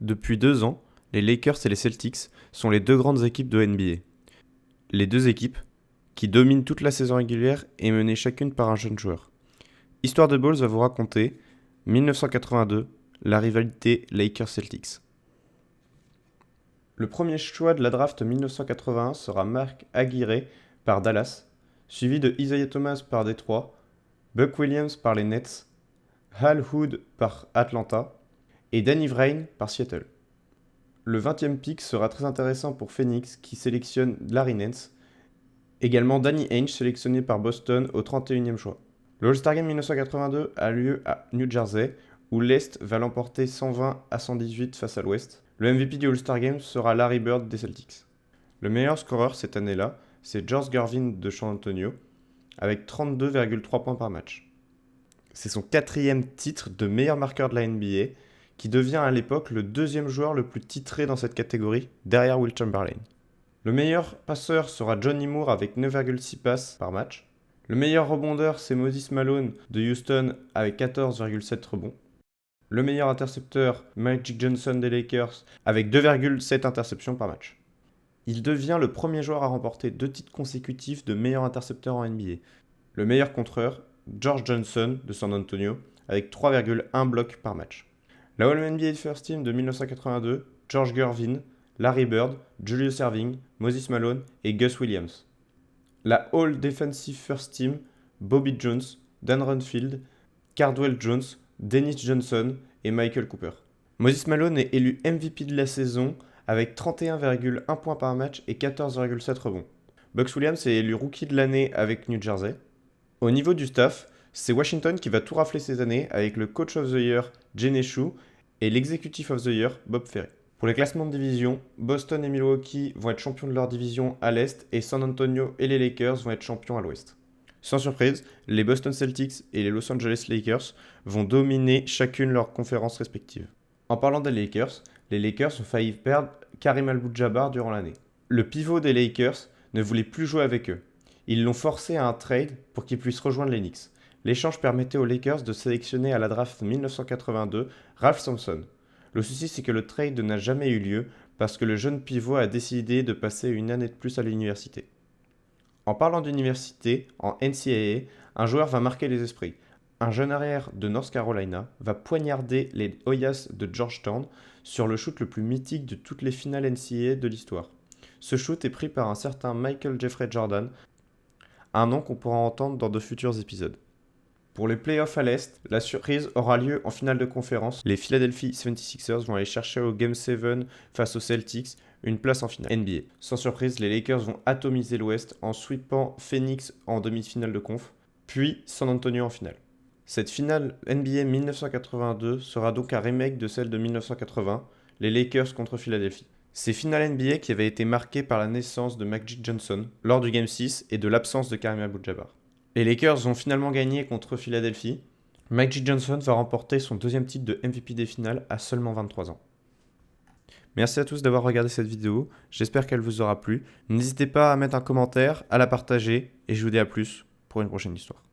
Depuis 2 ans, les Lakers et les Celtics sont les deux grandes équipes de NBA. Les deux équipes, qui dominent toute la saison régulière et menées chacune par un jeune joueur. Histoire de Balls va vous raconter 1982, la rivalité Lakers-Celtics. Le premier choix de la draft 1981 sera Mark Aguirre par Dallas, suivi de Isaiah Thomas par Détroit, Buck Williams par les Nets, Hal Hood par Atlanta et Danny Vrain par Seattle. Le 20e pick sera très intéressant pour Phoenix qui sélectionne Larry Nance, également Danny Ainge sélectionné par Boston au 31e choix. Le All-Star Game 1982 a lieu à New Jersey où l'Est va l'emporter 120-118 face à l'Ouest. Le MVP du All-Star Game sera Larry Bird des Celtics. Le meilleur scoreur cette année-là, c'est George Gervin de San Antonio avec 32,3 points par match. C'est son 4e titre de meilleur marqueur de la NBA qui devient à l'époque le 2e joueur le plus titré dans cette catégorie, derrière Wilt Chamberlain. Le meilleur passeur sera Johnny Moore avec 9,6 passes par match. Le meilleur rebondeur, c'est Moses Malone de Houston avec 14,7 rebonds. Le meilleur intercepteur, Magic Johnson des Lakers avec 2,7 interceptions par match. Il devient le premier joueur à remporter 2 titres consécutifs de meilleur intercepteur en NBA. Le meilleur contreur, George Johnson de San Antonio avec 3,1 blocs par match. La All-NBA First Team de 1982, George Gervin, Larry Bird, Julius Erving, Moses Malone et Gus Williams. La All Defensive First Team, Bobby Jones, Dan Runfield, Cardwell Jones, Dennis Johnson et Michael Cooper. Moses Malone est élu MVP de la saison avec 31,1 points par match et 14,7 rebonds. Buck Williams est élu Rookie de l'année avec New Jersey. Au niveau du staff, c'est Washington qui va tout rafler cette année avec le Coach of the Year, Jay Shue, et l'Executive of the Year, Bob Ferry. Pour les classements de division, Boston et Milwaukee vont être champions de leur division à l'Est et San Antonio et les Lakers vont être champions à l'Ouest. Sans surprise, les Boston Celtics et les Los Angeles Lakers vont dominer chacune leur conférence respective. En parlant des Lakers ont failli perdre Kareem Abdul-Jabbar durant l'année. Le pivot des Lakers ne voulait plus jouer avec eux. Ils l'ont forcé à un trade pour qu'il puisse rejoindre les Knicks. L'échange permettait aux Lakers de sélectionner à la draft 1982 Ralph Sampson. Le souci, c'est que le trade n'a jamais eu lieu parce que le jeune pivot a décidé de passer une année de plus à l'université. En parlant d'université, en NCAA, un joueur va marquer les esprits. Un jeune arrière de North Carolina va poignarder les Hoyas de Georgetown sur le shoot le plus mythique de toutes les finales NCAA de l'histoire. Ce shoot est pris par un certain Michael Jeffrey Jordan, un nom qu'on pourra entendre dans de futurs épisodes. Pour les playoffs à l'Est, la surprise aura lieu en finale de conférence. Les Philadelphia 76ers vont aller chercher au Game 7 face aux Celtics une place en finale NBA. Sans surprise, les Lakers vont atomiser l'Ouest en sweepant Phoenix en demi-finale de conf, puis San Antonio en finale. Cette finale NBA 1982 sera donc un remake de celle de 1980, les Lakers contre Philadelphie. Ces finales NBA qui avaient été marquées par la naissance de Magic Johnson lors du Game 6 et de l'absence de Kareem Abdul-Jabbar. Les Lakers ont finalement gagné contre Philadelphie. Magic Johnson va remporter son 2e titre de MVP des finales à seulement 23 ans. Merci à tous d'avoir regardé cette vidéo, j'espère qu'elle vous aura plu. N'hésitez pas à mettre un commentaire, à la partager, et je vous dis à plus pour une prochaine histoire.